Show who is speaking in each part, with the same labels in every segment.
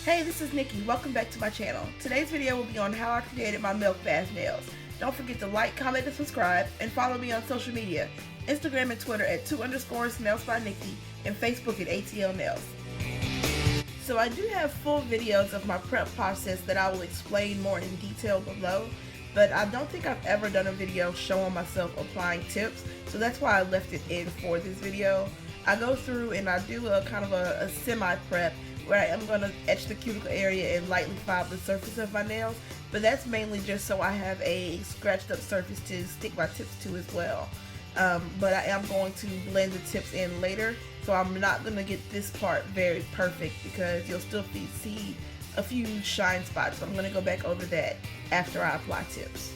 Speaker 1: Hey, this is Nikki. Welcome back to my channel. Today's video will be on how I created my Milk Bath nails. Don't forget to like, comment, and subscribe, and follow me on social media, Instagram and Twitter at 2_nails by Nikki, and Facebook at ATL Nails. So I do have full videos of my prep process that I will explain more in detail below, but I don't think I've ever done a video showing myself applying tips, so that's why I left it in for this video. I go through and I do a kind of a semi-prep where I am going to etch the cuticle area and lightly file the surface of my nails, but that's mainly just so I have a scratched up surface to stick my tips to as well. But I am going to blend the tips in later, so I'm not going to get this part very perfect because you'll still see a few shine spots. So I'm going to go back over that after I apply tips.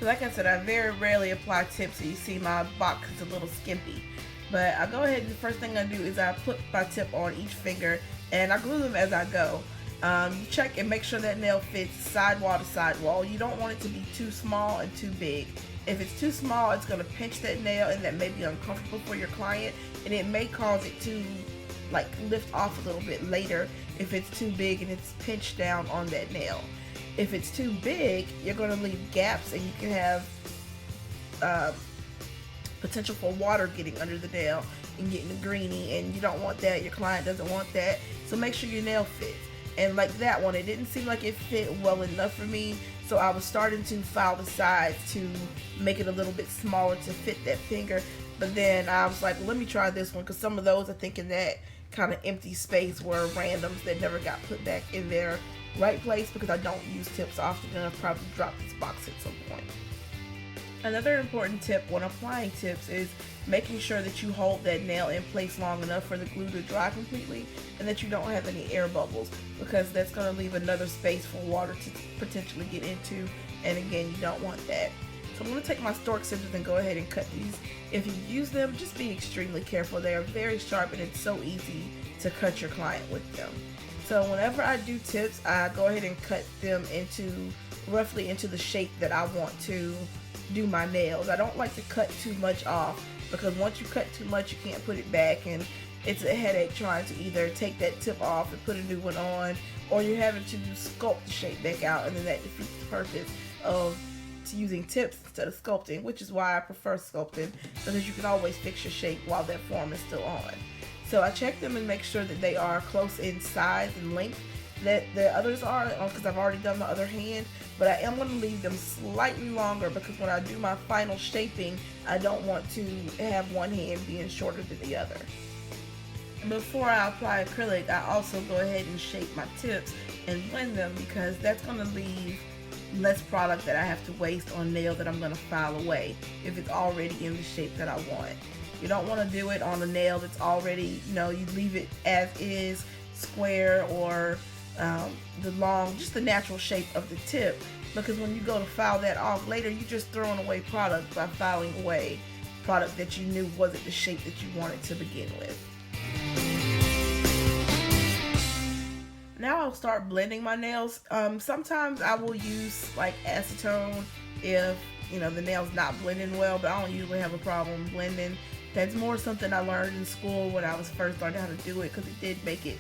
Speaker 1: So like I said, I very rarely apply tips, so you see my box is a little skimpy. But I go ahead and the first thing I do is I put my tip on each finger and I glue them as I go. You check and make sure that nail fits sidewall to sidewall. You don't want it to be too small and too big. If it's too small, it's going to pinch that nail and that may be uncomfortable for your client, and it may cause it to like lift off a little bit later if it's too big and it's pinched down on that nail. If it's too big, you're going to leave gaps and you can have potential for water getting under the nail and getting greeny, and you don't want that. Your client doesn't want that. So make sure your nail fits. And like that one, it didn't seem like it fit well enough for me, so I was starting to file the sides to make it a little bit smaller to fit that finger. But then I was like, well, let me try this one, because some of those I think in that kind of empty space were randoms that never got put back in their right place because I don't use tips often, and I've probably dropped this box at some point. Another important tip when applying tips is making sure that you hold that nail in place long enough for the glue to dry completely and that you don't have any air bubbles, because that's going to leave another space for water to potentially get into, and again, you don't want that. So I'm going to take my stork scissors and go ahead and cut these. If you use them, just be extremely careful. They are very sharp and it's so easy to cut your client with them. So whenever I do tips, I go ahead and cut them into roughly into the shape that I want to do my nails. I don't like to cut too much off, because once you cut too much, you can't put it back, and it's a headache trying to either take that tip off and put a new one on, or you're having to sculpt the shape back out, and then that defeats the purpose of using tips instead of sculpting, which is why I prefer sculpting, because you can always fix your shape while that form is still on. So I check them and make sure that they are close in size and length that the others are, because I've already done my other hand, but I am going to leave them slightly longer because when I do my final shaping, I don't want to have one hand being shorter than the other. Before I apply acrylic, I also go ahead and shape my tips and blend them, because that's going to leave less product that I have to waste on nail that I'm going to file away if it's already in the shape that I want. You don't want to do it on a nail that's already, you leave it as is, square, or the long, just the natural shape of the tip, because when you go to file that off later, you're just throwing away product by filing away product that you knew wasn't the shape that you wanted to begin with. Now I'll start blending my nails. Sometimes I will use like acetone if the nail's not blending well, but I don't usually have a problem blending. That's more something I learned in school when I was first learning how to do it, because it did make it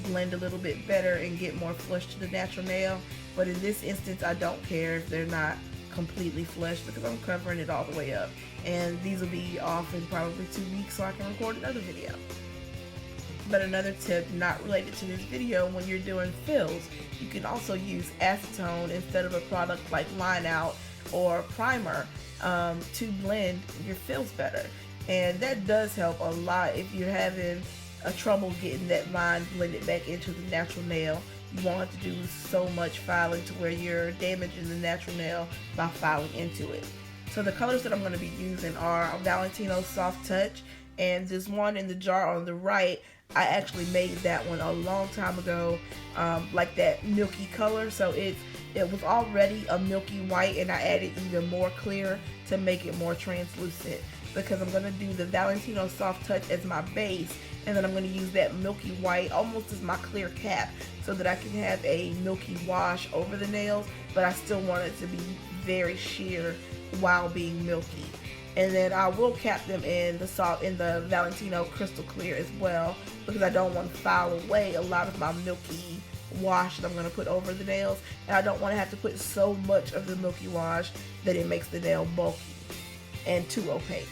Speaker 1: blend a little bit better and get more flush to the natural nail. But in this instance, I don't care if they're not completely flush, because I'm covering it all the way up, and these will be off in probably 2 weeks so I can record another video. But another tip not related to this video, when you're doing fills, you can also use acetone instead of a product like Line Out or primer to blend your fills better, and that does help a lot if you're having a trouble getting that line blended back into the natural nail. You won't have to do so much filing to where you're damaging the natural nail by filing into it. So the colors that I'm going to be using are Valentino Soft Touch, and this one in the jar on the right, I actually made that one a long time ago, like that milky color. So it was already a milky white, and I added even more clear to make it more translucent, because I'm going to do the Valentino Soft Touch as my base, and then I'm going to use that milky white almost as my clear cap, so that I can have a milky wash over the nails, but I still want it to be very sheer while being milky. And then I will cap them in the Valentino Crystal Clear as well, because I don't want to file away a lot of my milky wash that I'm going to put over the nails, and I don't want to have to put so much of the milky wash that it makes the nail bulky and too opaque.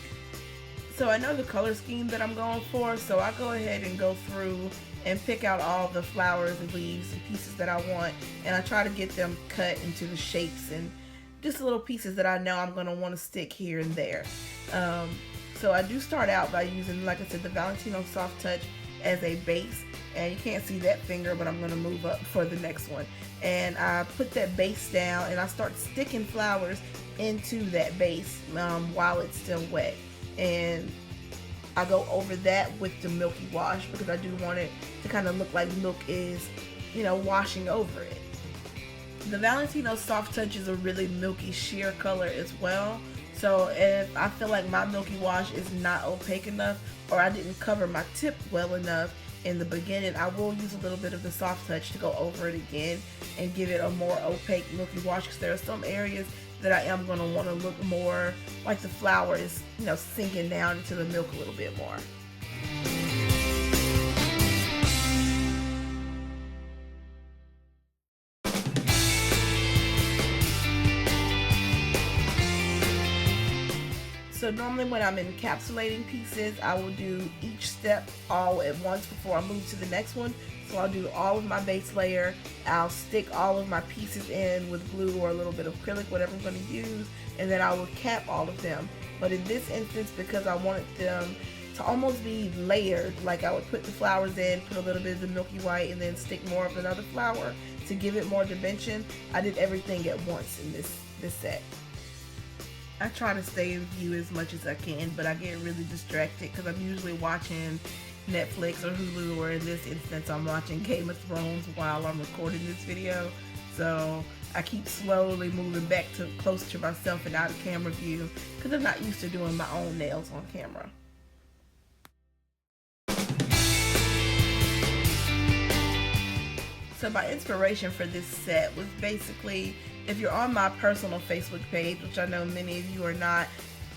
Speaker 1: So I know the color scheme that I'm going for, so I go ahead and go through and pick out all the flowers and leaves and pieces that I want, and I try to get them cut into the shapes and just little pieces that I know I'm going to want to stick here and there. So I do start out by using, like I said, the Valentino Soft Touch as a base, and you can't see that finger, but I'm going to move up for the next one. And I put that base down and I start sticking flowers into that base while it's still wet. And I go over that with the milky wash because I do want it to kind of look like milk is, washing over it. The Valentino Soft Touch is a really milky sheer color as well. So if I feel like my milky wash is not opaque enough, or I didn't cover my tip well enough in the beginning, I will use a little bit of the Soft Touch to go over it again and give it a more opaque milky wash, because there are some areas that I am going to want to look more like the flower is, sinking down into the milk a little bit more. So normally when I'm encapsulating pieces, I will do each step all at once before I move to the next one. So I'll do all of my base layer, I'll stick all of my pieces in with glue or a little bit of acrylic, whatever I'm going to use, and then I will cap all of them. But in this instance, because I wanted them to almost be layered, like I would put the flowers in, put a little bit of the milky white, and then stick more of another flower to give it more dimension, I did everything at once in this set. I try to stay in view as much as I can, but I get really distracted because I'm usually watching Netflix or Hulu, or in this instance I'm watching Game of Thrones while I'm recording this video. So I keep slowly moving back to close to myself and out of camera view because I'm not used to doing my own nails on camera. So my inspiration for this set was basically, if you're on my personal Facebook page, which I know many of you are not,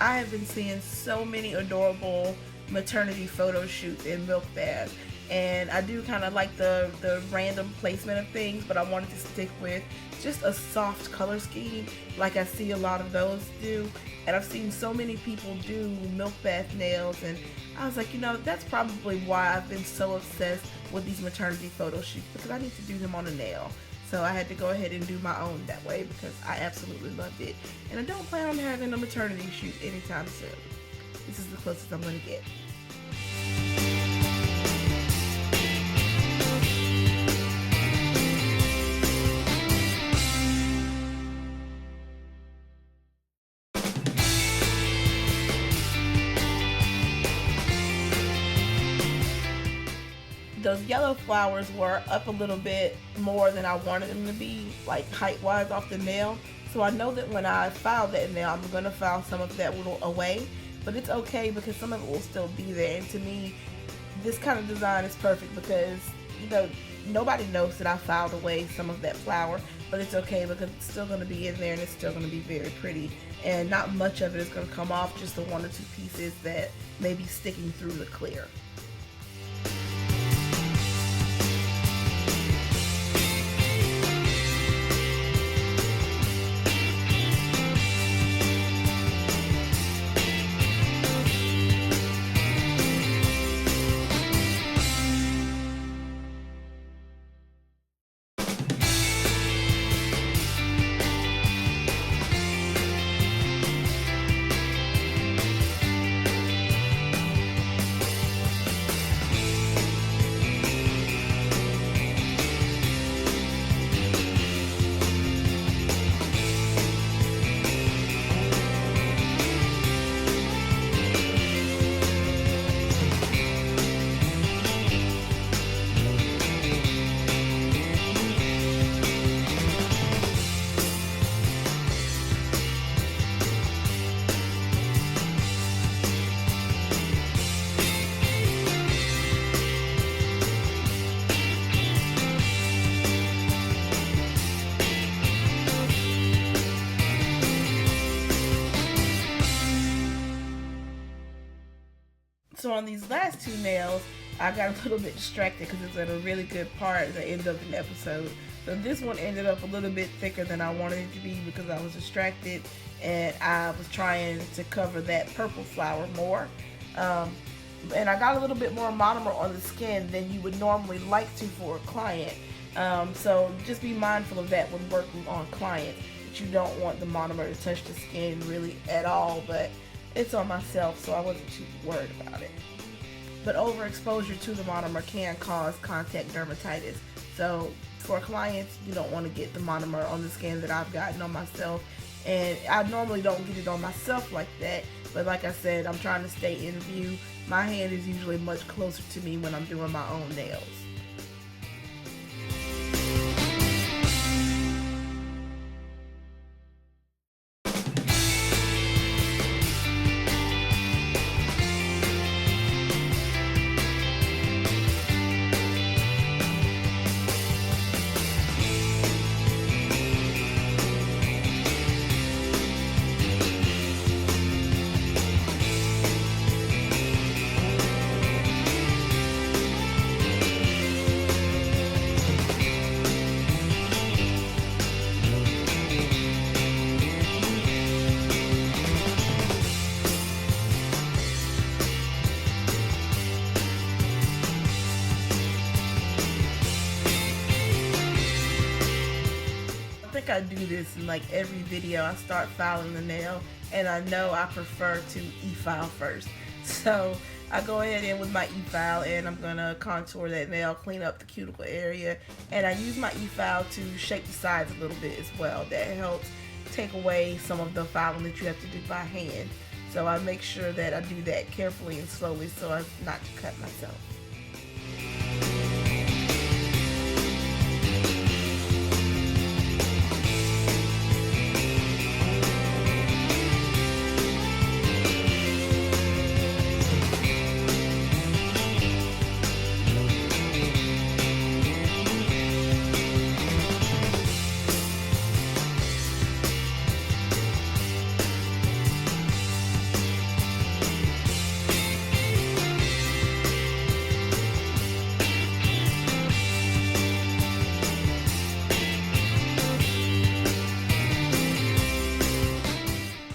Speaker 1: I have been seeing so many adorable maternity photo shoots in milk baths, and I do kind of like the random placement of things, but I wanted to stick with just a soft color scheme like I see a lot of those do. And I've seen so many people do milk bath nails, and I was like, that's probably why I've been so obsessed with these maternity photo shoots, because I need to do them on a nail. So I had to go ahead and do my own that way because I absolutely loved it. And I don't plan on having a maternity shoot anytime soon. This is the closest I'm going to get. Those yellow flowers were up a little bit more than I wanted them to be, like height-wise off the nail. So I know that when I file that nail, I'm going to file some of that away. But it's okay because some of it will still be there. And to me, this kind of design is perfect because, nobody knows that I filed away some of that flower. But it's okay because it's still going to be in there and it's still going to be very pretty. And not much of it is going to come off, just the one or two pieces that may be sticking through the clear. So on these last two nails, I got a little bit distracted because it's at a really good part at the end of the episode. So this one ended up a little bit thicker than I wanted it to be because I was distracted and I was trying to cover that purple flower more. And I got a little bit more monomer on the skin than you would normally like to for a client. So just be mindful of that when working on clients, that you don't want the monomer to touch the skin really at all, but it's on myself, so I wasn't too worried about it. But overexposure to the monomer can cause contact dermatitis. So for clients, you don't want to get the monomer on the skin that I've gotten on myself. And I normally don't get it on myself like that, but like I said, I'm trying to stay in view. My hand is usually much closer to me when I'm doing my own nails. I do this in like every video. I start filing the nail, and I know I prefer to e-file first. So I go ahead in with my e-file and I'm gonna contour that nail, clean up the cuticle area, and I use my e-file to shape the sides a little bit as well. That helps take away some of the filing that you have to do by hand. So I make sure that I do that carefully and slowly so as not to cut myself.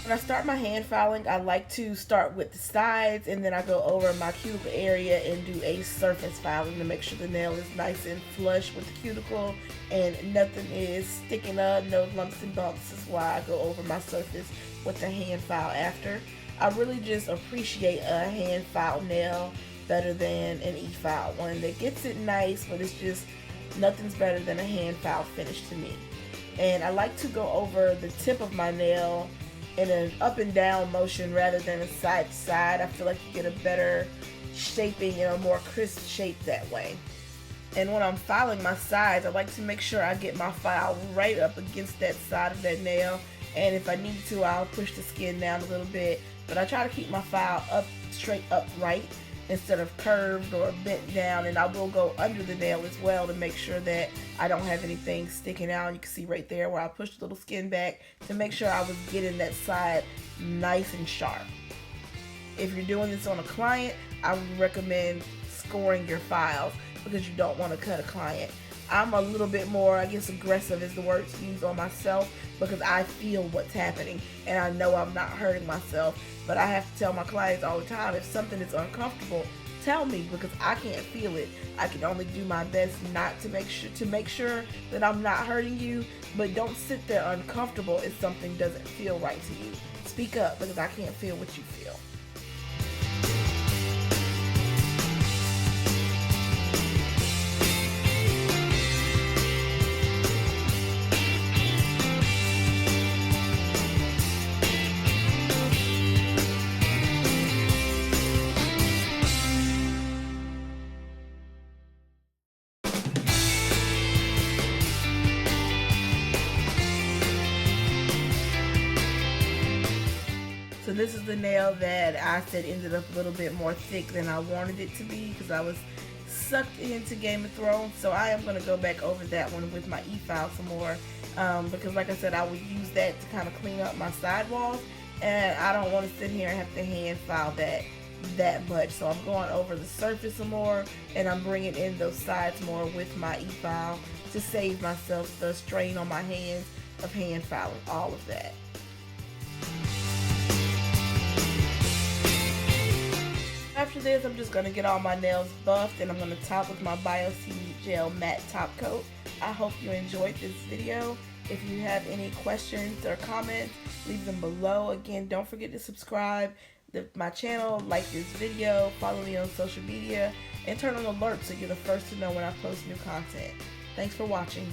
Speaker 1: When I start my hand filing, I like to start with the sides and then I go over my cuticle area and do a surface filing to make sure the nail is nice and flush with the cuticle and nothing is sticking up, no lumps and bumps. That's why I go over my surface with the hand file after. I really just appreciate a hand file nail better than an e-file one that gets it nice, but it's just nothing's better than a hand file finish to me. And I like to go over the tip of my nail in an up and down motion rather than a side to side. I feel like you get a better shaping and a more crisp shape that way. And when I'm filing my sides, I like to make sure I get my file right up against that side of that nail, and if I need to, I'll push the skin down a little bit, but I try to keep my file up, straight upright instead of curved or bent down. And I will go under the nail as well to make sure that I don't have anything sticking out. You can see right there where I pushed the little skin back to make sure I was getting that side nice and sharp. If you're doing this on a client, I would recommend scoring your files because you don't want to cut a client. I'm a little bit more, I guess, aggressive is the word to use on myself because I feel what's happening and I know I'm not hurting myself. But I have to tell my clients all the time, if something is uncomfortable, tell me because I can't feel it. I can only do my best not to make sure that I'm not hurting you, but don't sit there uncomfortable if something doesn't feel right to you. Speak up because I can't feel what you feel. So this is the nail that I said ended up a little bit more thick than I wanted it to be because I was sucked into Game of Thrones. So I am going to go back over that one with my e-file some more because like I said, I would use that to kind of clean up my sidewalls, and I don't want to sit here and have to hand file that that much. So I'm going over the surface some more, and I'm bringing in those sides more with my e-file to save myself the strain on my hands of hand filing, all of that. After this, I'm just going to get all my nails buffed, and I'm going to top with my BioC Gel Matte Top Coat. I hope you enjoyed this video. If you have any questions or comments, leave them below. Again, don't forget to subscribe to my channel, like this video, follow me on social media, and turn on alerts so you're the first to know when I post new content. Thanks for watching.